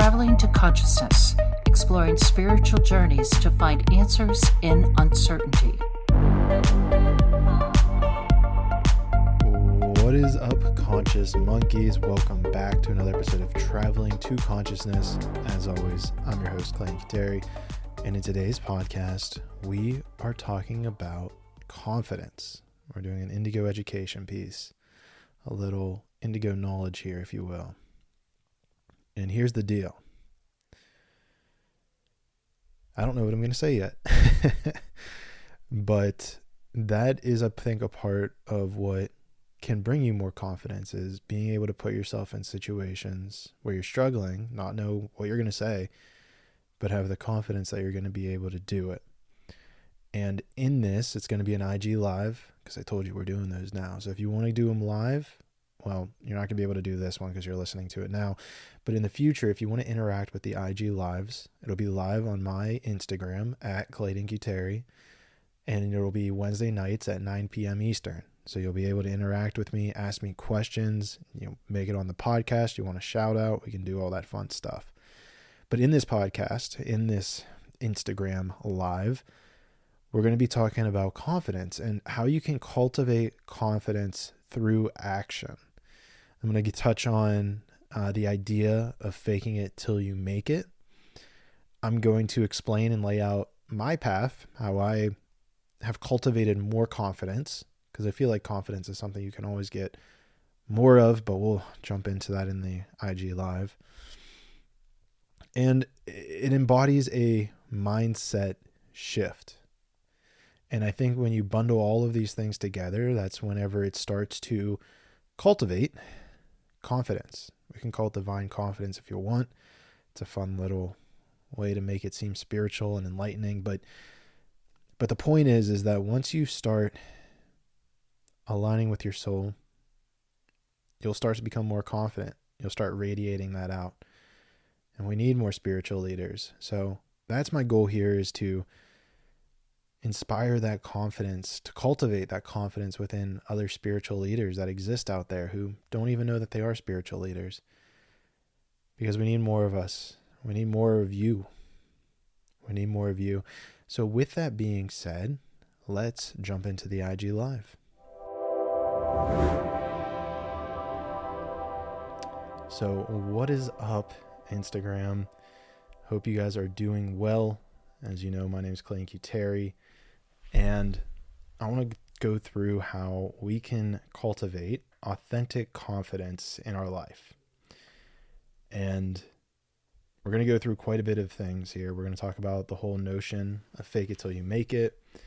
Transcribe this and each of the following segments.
Traveling to Consciousness, exploring spiritual journeys to find answers in uncertainty. What is up, conscious monkeys? Welcome back to another episode of Traveling to Consciousness. As always, I'm your host, Clayton Cuteri, and in today's podcast, we are talking about confidence. We're doing an Indigo education piece, a little Indigo knowledge here, if you will. And here's the deal. I don't know what I'm going to say yet, but that is, I think, a part of what can bring you more confidence is being able to put yourself in situations where you're struggling, not know what you're going to say, but have the confidence that you're going to be able to do it. And in this, it's going to be an IG live because I told you we're doing those now. So if you want to do them live, well, you're not going to be able to do this one because you're listening to it now. But in the future, if you want to interact with the IG lives, it'll be live on my Instagram at Clayton Cuteri, and it'll be Wednesday nights at 9 p.m. Eastern. So you'll be able to interact with me, ask me questions, make it on the podcast. You want a shout out, we can do all that fun stuff. But in this podcast, in this Instagram live, we're going to be talking about confidence and how you can cultivate confidence through action. I'm going to touch on the idea of faking it till you make it. I'm going to explain and lay out my path, how I have cultivated more confidence, because I feel like confidence is something you can always get more of, but we'll jump into that in the IG Live. And it embodies a mindset shift. And I think when you bundle all of these things together, that's whenever it starts to cultivate confidence. We can call it divine confidence if you want. It's a fun little way to make it seem spiritual and enlightening. But the point is that once you start aligning with your soul, you'll start to become more confident. You'll start radiating that out. And we need more spiritual leaders. So that's my goal here, is to inspire that confidence, to cultivate that confidence within other spiritual leaders that exist out there who don't even know that they are spiritual leaders. Because we need more of us. We need more of you. We need more of you. So with that being said, let's jump into the IG Live. So what is up, Instagram? Hope you guys are doing well. As you know, my name is Clayton Cuteri, and I want to go through how we can cultivate authentic confidence in our life. And we're going to go through quite a bit of things here. We're going to talk about the whole notion of fake it till you make it. I'm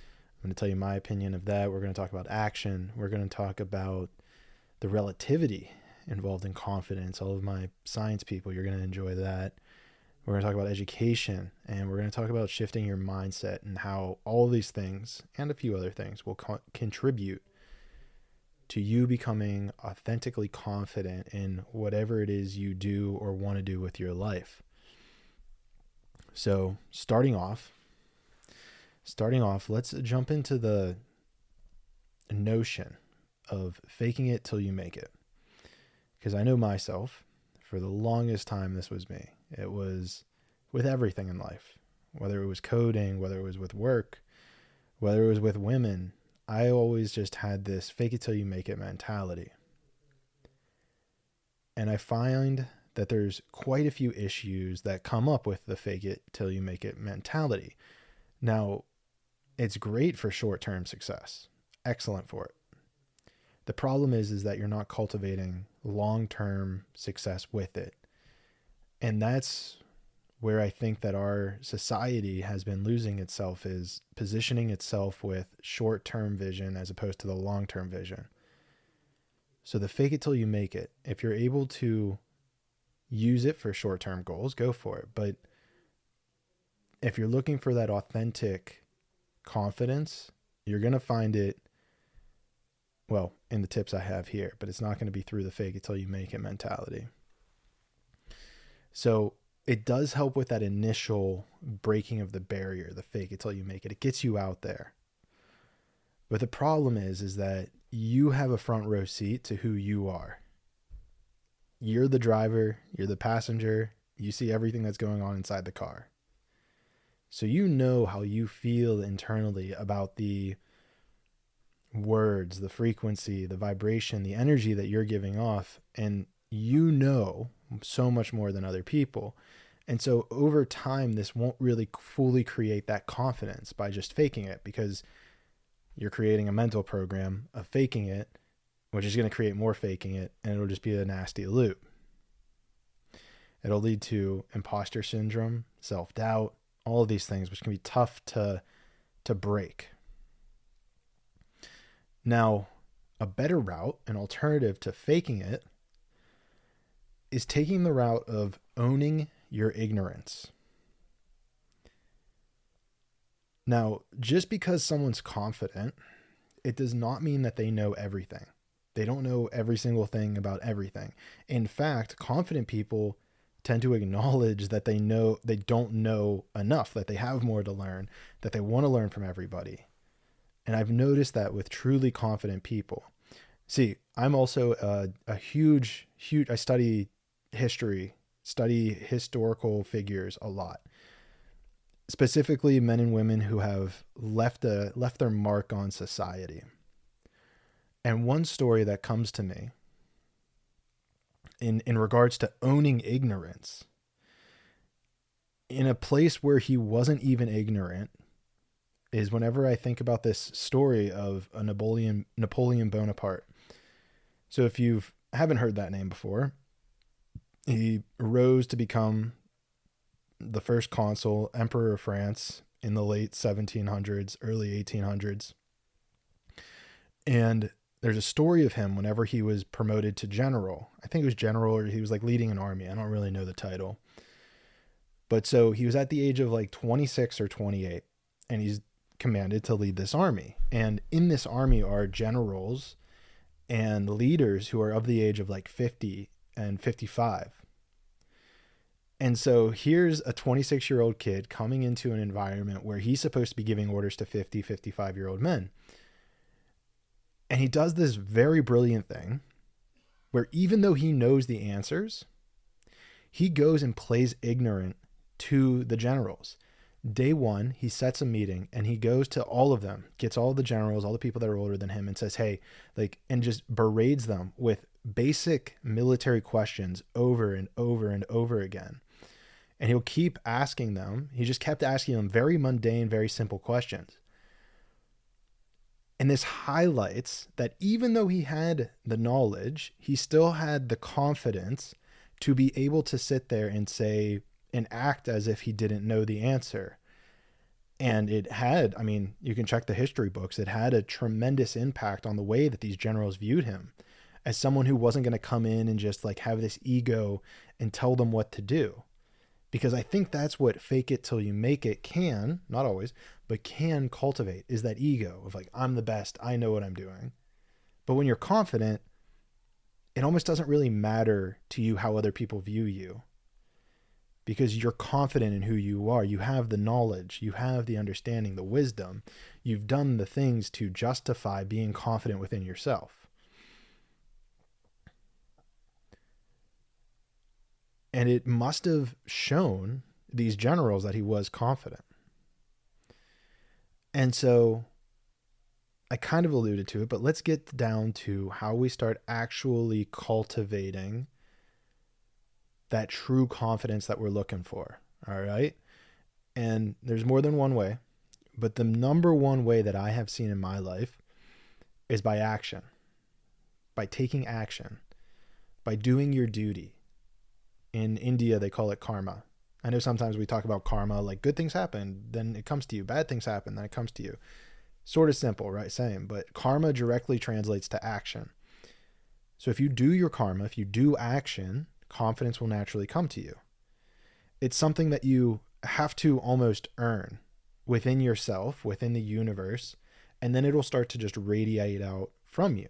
going to tell you my opinion of that. We're going to talk about action. We're going to talk about the relativity involved in confidence. All of my science people, you're going to enjoy that. We're going to talk about education, and we're going to talk about shifting your mindset and how all of these things and a few other things will contribute to you becoming authentically confident in whatever it is you do or want to do with your life. So starting off, let's jump into the notion of faking it till you make it. Because I know myself, for the longest time, this was me. It was with everything in life, whether it was coding, whether it was with work, whether it was with women. I always just had this fake it till you make it mentality. And I find that there's quite a few issues that come up with the fake it till you make it mentality. Now, it's great for short-term success. Excellent for it. The problem is that you're not cultivating long-term success with it. And that's where I think that our society has been losing itself, is positioning itself with short-term vision as opposed to the long-term vision. So the fake it till you make it, if you're able to use it for short-term goals, go for it. But if you're looking for that authentic confidence, you're going to find it, well, in the tips I have here, but it's not going to be through the fake it till you make it mentality. So it does help with that initial breaking of the barrier, the fake it till you make it. It gets you out there. But the problem is that you have a front row seat to who you are. You're the driver, you're the passenger, You see everything that's going on inside the car. So you know how you feel internally about the words, the frequency, the vibration, the energy that you're giving off. And you know so much more than other people. And so over time, this won't really fully create that confidence by just faking it, because you're creating a mental program of faking it, which is going to create more faking it, and it'll just be a nasty loop. It'll lead to imposter syndrome, self-doubt, all of these things, which can be tough to break. Now, a better route, an alternative to faking it, is taking the route of owning your ignorance. Now, just because someone's confident, it does not mean that they know everything. They don't know every single thing about everything. In fact, confident people tend to acknowledge that they don't know enough, that they have more to learn, that they want to learn from everybody. And I've noticed that with truly confident people. See, I'm also a huge, I study history, study historical figures a lot. Specifically men and women who have left their mark on society. And one story that comes to me in regards to owning ignorance, in a place where he wasn't even ignorant, is whenever I think about this story of a Napoleon Bonaparte. So if you haven't heard that name before, he rose to become the first consul, emperor of France in the late 1700s, early 1800s. And there's a story of him whenever he was promoted to general. I think it was general, or he was like leading an army. I don't really know the title. But so he was at the age of like 26 or 28, and he's commanded to lead this army. And in this army are generals and leaders who are of the age of like 50 and 55. And so here's a 26-year-old kid coming into an environment where he's supposed to be giving orders to 50, 55-year-old men. And he does this very brilliant thing where even though he knows the answers, he goes and plays ignorant to the generals. Day one, he sets a meeting and he goes to all of them, gets all the generals, all the people that are older than him, and says, hey, and just berades them with basic military questions over and over and over again. And he'll keep asking them. He just kept asking them very mundane, very simple questions. And this highlights that even though he had the knowledge, he still had the confidence to be able to sit there and say and act as if he didn't know the answer. And it had, you can check the history books, it had a tremendous impact on the way that these generals viewed him as someone who wasn't going to come in and just like have this ego and tell them what to do. Because I think that's what fake it till you make it can, not always, but can cultivate, is that ego of like, I'm the best, I know what I'm doing. But when you're confident, it almost doesn't really matter to you how other people view you, because you're confident in who you are. You have the knowledge, you have the understanding, the wisdom. You've done the things to justify being confident within yourself. And it must have shown these generals that he was confident. And so I kind of alluded to it, but let's get down to how we start actually cultivating that true confidence that we're looking for. All right. And there's more than one way, but the number one way that I have seen in my life is by action, by taking action, by doing your duty. In India, they call it karma. I know sometimes we talk about karma, like good things happen, then it comes to you. Bad things happen, then it comes to you. Sort of simple, right? Same. But karma directly translates to action. So if you do your karma, if you do action, confidence will naturally come to you. It's something that you have to almost earn within yourself, within the universe, and then it'll start to just radiate out from you.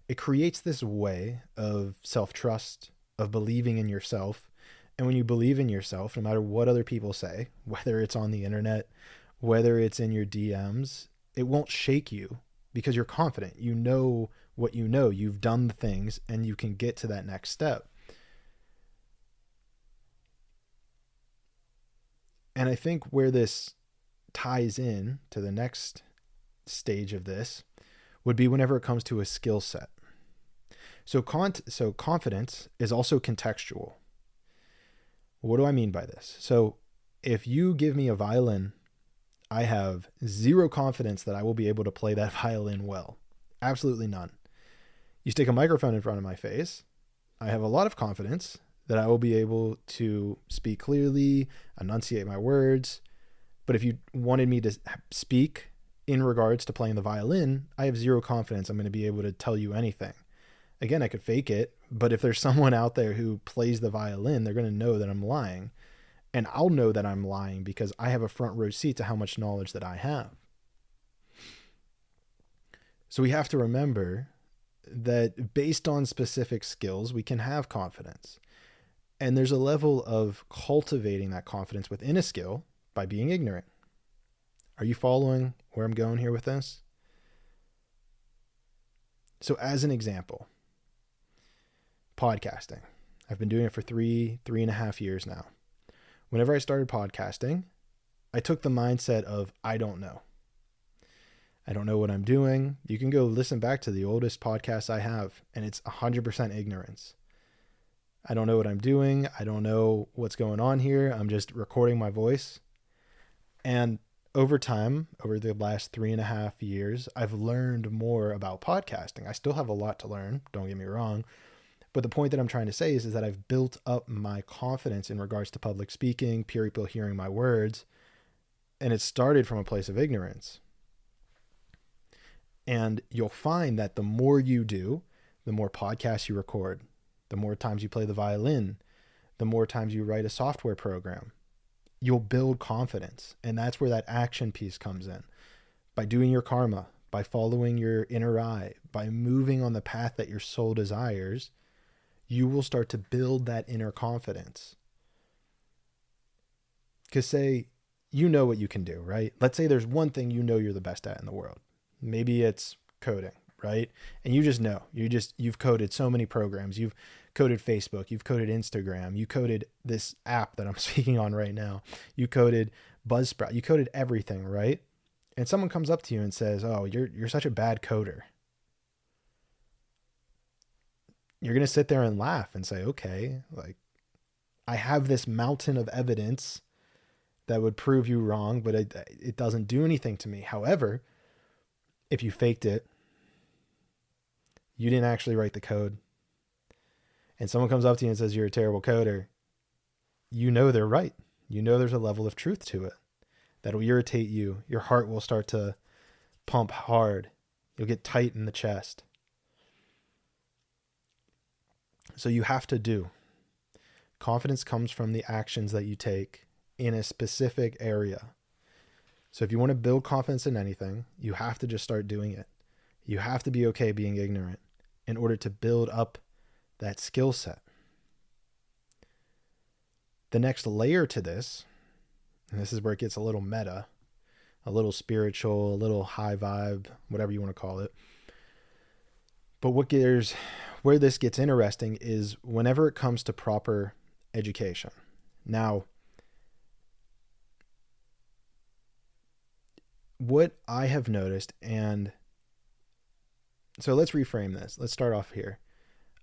It creates this way of self-trust, of believing in yourself. And when you believe in yourself, no matter what other people say, whether it's on the internet, whether it's in your DMs, it won't shake you because you're confident. You know what you know. You've done the things and you can get to that next step. And I think where this ties in to the next stage of this would be whenever it comes to a skill set. So confidence is also contextual. What do I mean by this? So if you give me a violin, I have zero confidence that I will be able to play that violin well. Absolutely none. You stick a microphone in front of my face, I have a lot of confidence that I will be able to speak clearly, enunciate my words. But if you wanted me to speak in regards to playing the violin, I have zero confidence I'm going to be able to tell you anything. Again, I could fake it, but if there's someone out there who plays the violin, they're going to know that I'm lying. And I'll know that I'm lying because I have a front row seat to how much knowledge that I have. So we have to remember that based on specific skills, we can have confidence. And there's a level of cultivating that confidence within a skill by being ignorant. Are you following where I'm going here with this? So as an example, podcasting. I've been doing it for 3.5 years now. Whenever I started podcasting, I took the mindset of, I don't know. I don't know what I'm doing. You can go listen back to the oldest podcasts I have, and it's 100% ignorance. I don't know what I'm doing. I don't know what's going on here. I'm just recording my voice. And over time, over the last 3.5 years, I've learned more about podcasting. I still have a lot to learn, don't get me wrong. But the point that I'm trying to say is that I've built up my confidence in regards to public speaking, people hearing my words, and it started from a place of ignorance. And you'll find that the more you do, the more podcasts you record, the more times you play the violin, the more times you write a software program, you'll build confidence. And that's where that action piece comes in. By doing your karma, by following your inner eye, by moving on the path that your soul desires, you will start to build that inner confidence. Because say, you know what you can do, right? Let's say there's one thing you know you're the best at in the world. Maybe it's coding, right? And you just know, you've coded so many programs. You've coded Facebook, you've coded Instagram, you coded this app that I'm speaking on right now. You coded Buzzsprout, you coded everything, right? And someone comes up to you and says, "Oh, you're such a bad coder." You're going to sit there and laugh and say, "Okay, like I have this mountain of evidence that would prove you wrong, but it doesn't do anything to me." However, if you faked it, you didn't actually write the code, and someone comes up to you and says you're a terrible coder, you know they're right. You know there's a level of truth to it that'll irritate you. Your heart will start to pump hard. You'll get tight in the chest. So you have to do. Confidence comes from the actions that you take in a specific area. So if you want to build confidence in anything, you have to just start doing it. You have to be okay being ignorant in order to build up that skill set. The next layer to this, and this is where it gets a little meta, a little spiritual, a little high vibe, whatever you want to call it. But where this gets interesting is whenever it comes to proper education. Now, what I have noticed, and so let's reframe this. Let's start off here.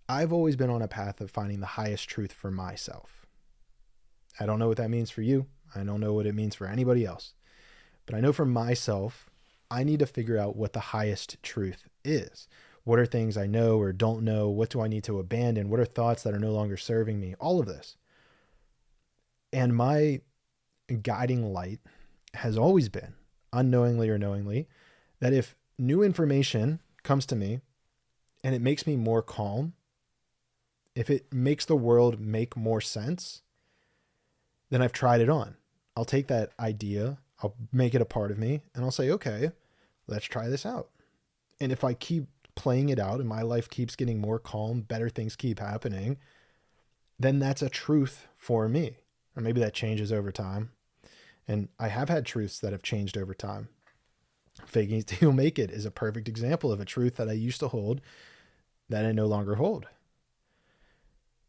I've always been on a path of finding the highest truth for myself. I don't know what that means for you. I don't know what it means for anybody else. But I know for myself, I need to figure out what the highest truth is. What are things I know or don't know? What do I need to abandon? What are thoughts that are no longer serving me? All of this. And my guiding light has always been, unknowingly or knowingly, that if new information comes to me and it makes me more calm, if it makes the world make more sense, then I've tried it on. I'll take that idea, I'll make it a part of me, and I'll say, okay, let's try this out. And if I keep playing it out and my life keeps getting more calm, better things keep happening, then that's a truth for me. Or maybe that changes over time. And I have had truths that have changed over time. Faking it till you make it is a perfect example of a truth that I used to hold that I no longer hold.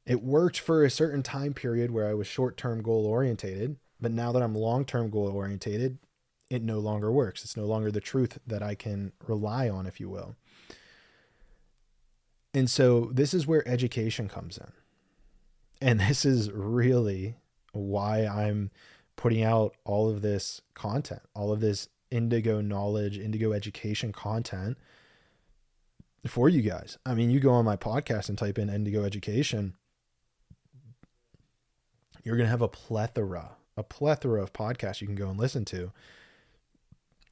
It worked for a certain time period where I was short-term goal orientated, but now that I'm long-term goal orientated, it no longer works. It's no longer the truth that I can rely on, if you will. And so this is where education comes in. And this is really why I'm putting out all of this content, all of this Indigo knowledge, Indigo education content for you guys. I mean, you go on my podcast and type in Indigo education, you're going to have a plethora of podcasts you can go and listen to.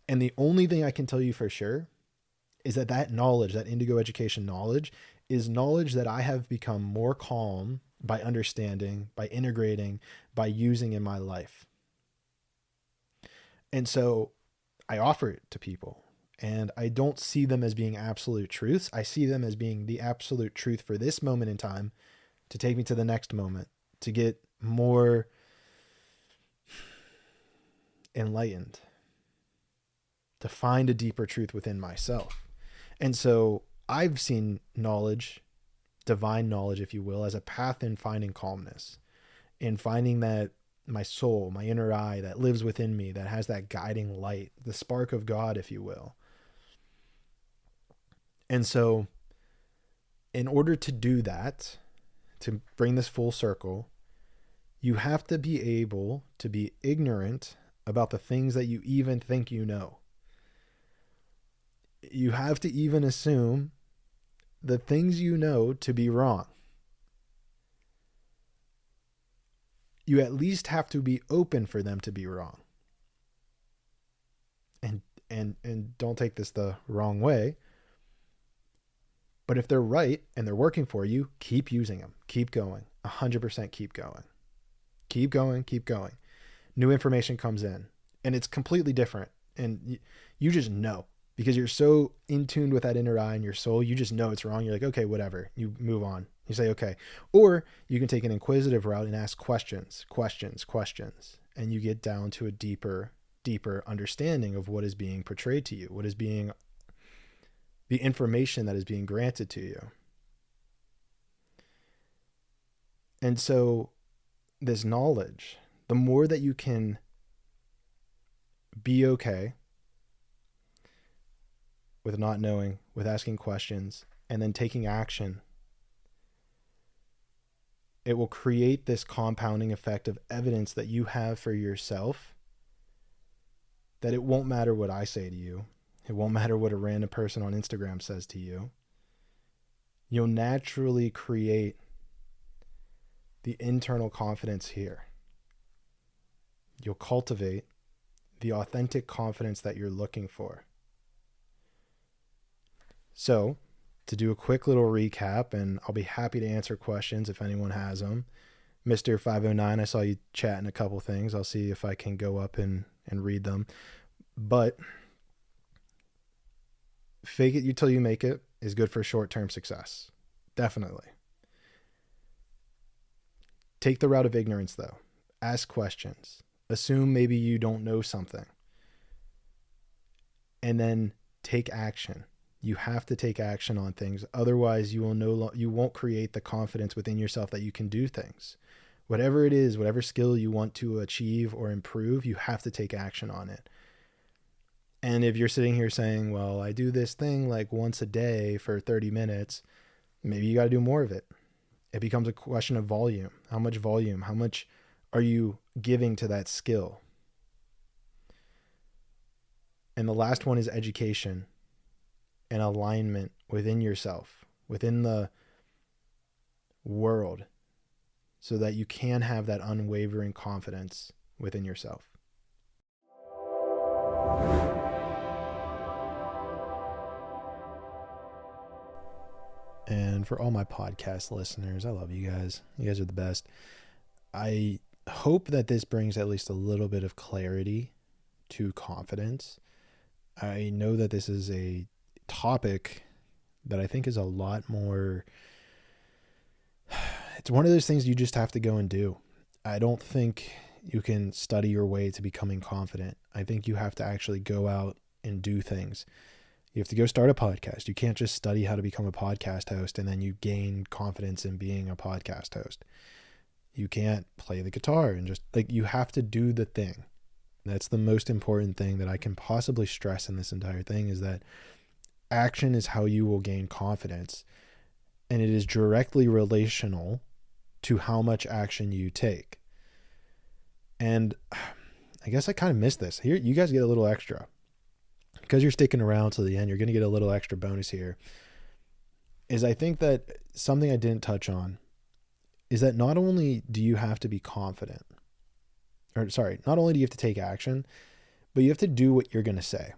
And the only thing I can tell you for sure is that knowledge, that Indigo education knowledge, is knowledge that I have become more calm by understanding, by integrating, by using in my life. And so I offer it to people, and I don't see them as being absolute truths. I see them as being the absolute truth for this moment in time to take me to the next moment, to get more enlightened, to find a deeper truth within myself. And so I've seen knowledge, divine knowledge, if you will, as a path in finding calmness, in finding that my soul, my inner eye that lives within me, that has that guiding light, the spark of God, if you will. And so in order to do that, to bring this full circle, you have to be able to be ignorant about the things that you even think you know. You have to even assume the things you know to be wrong. You at least have to be open for them to be wrong. And don't take this the wrong way. But if they're right and they're working for you, keep using them. Keep going. 100% keep going. Keep going, keep going. New information comes in and it's completely different. And you just know, because you're so in tune with that inner eye and your soul, you just know it's wrong. You're like, okay, whatever. You move on. You say, okay. Or you can take an inquisitive route and ask questions, and you get down to a deeper understanding of what is being portrayed to you, what is being the information that is being granted to you. And so this knowledge, the more that you can be okay with not knowing, with asking questions, and then taking action, it will create this compounding effect of evidence that you have for yourself, that it won't matter what I say to you. It won't matter what a random person on Instagram says to you. You'll naturally create the internal confidence here. You'll cultivate the authentic confidence that you're looking for. So, to do a quick little recap, and I'll be happy to answer questions if anyone has them. Mr. 509, I saw you chatting a couple things. I'll see if I can go up and read them. But fake it till you make it is good for short-term success. Definitely. Take the route of ignorance, though. Ask questions. Assume maybe you don't know something. And then take action. You have to take action on things. Otherwise, you won't create the confidence within yourself that you can do things. Whatever it is, whatever skill you want to achieve or improve, you have to take action on it. And if you're sitting here saying, well, I do this thing like once a day for 30 minutes, maybe you got to do more of it. It becomes a question of volume. How much are you giving to that skill? And the last one is education and alignment within yourself, within the world, so that you can have that unwavering confidence within yourself. And for all my podcast listeners, I love you guys. You guys are the best. I hope that this brings at least a little bit of clarity to confidence. I know that this is a topic that I think is a lot more, it's one of those things you just have to go and do. I don't think you can study your way to becoming confident. I think you have to actually go out and do things. You have to go start a podcast. You can't just study how to become a podcast host and then you gain confidence in being a podcast host. You can't play the guitar and just you have to do the thing. That's the most important thing that I can possibly stress in this entire thing, is that action is how you will gain confidence. And it is directly relational to how much action you take. And I guess I kind of missed this. Here, you guys get a little extra. Because you're sticking around till the end, you're going to get a little extra bonus here. Is I think that something I didn't touch on is that not only do you have to be confident, not only do you have to take action, but you have to do what you're going to say.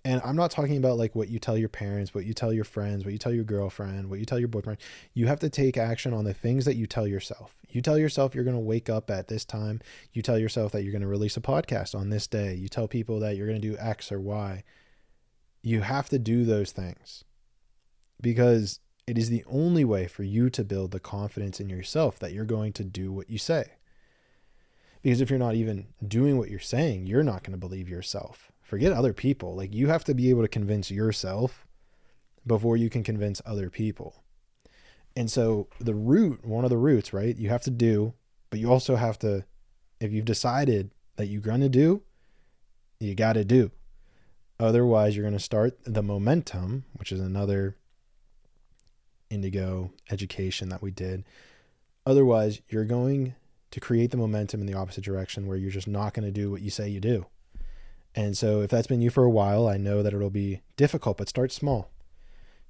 And I'm not talking about like what you tell your parents, what you tell your friends, what you tell your girlfriend, what you tell your boyfriend. You have to take action on the things that you tell yourself. You tell yourself you're going to wake up at this time. You tell yourself that you're going to release a podcast on this day. You tell people that you're going to do X or Y. You have to do those things because it is the only way for you to build the confidence in yourself that you're going to do what you say. Because if you're not even doing what you're saying, you're not going to believe yourself. Forget other people. Like, you have to be able to convince yourself before you can convince other people. And so one of the roots, right? You have to do, but you also have to, if you've decided that you're going to do, you got to do. Otherwise, you're going to start the momentum, which is another Inidigo education that we did. Otherwise, you're going to create the momentum in the opposite direction where you're just not going to do what you say you do. And so if that's been you for a while, I know that it'll be difficult, but start small.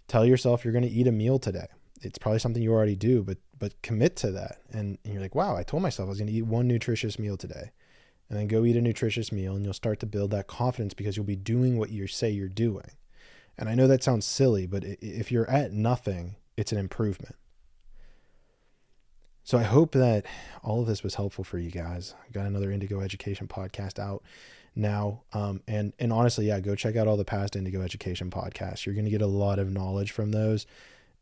Tell yourself you're going to eat a meal today. It's probably something you already do, but commit to that. And you're like, wow, I told myself I was going to eat one nutritious meal today. And then go eat a nutritious meal, and you'll start to build that confidence because you'll be doing what you say you're doing. And I know that sounds silly, but if you're at nothing, it's an improvement. So I hope that all of this was helpful for you guys. I got another Inidigo education podcast out now. And honestly, yeah, go check out all the past Inidigo education podcasts. You're going to get a lot of knowledge from those.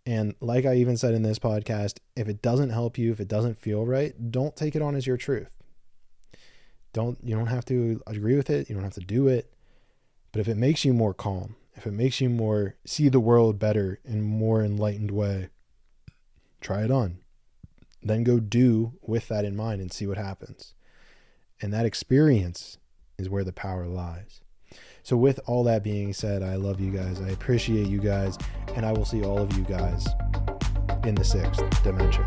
And like I even said in this podcast, if it doesn't help you, if it doesn't feel right, don't take it on as your truth. You don't have to agree with it. You don't have to do it. But if it makes you more calm, if it makes you more see the world better in a more enlightened way, try it on. Then go do with that in mind and see what happens. And that experience is where the power lies. So with all that being said, I love you guys. I appreciate you guys. And I will see all of you guys in the 6th dimension.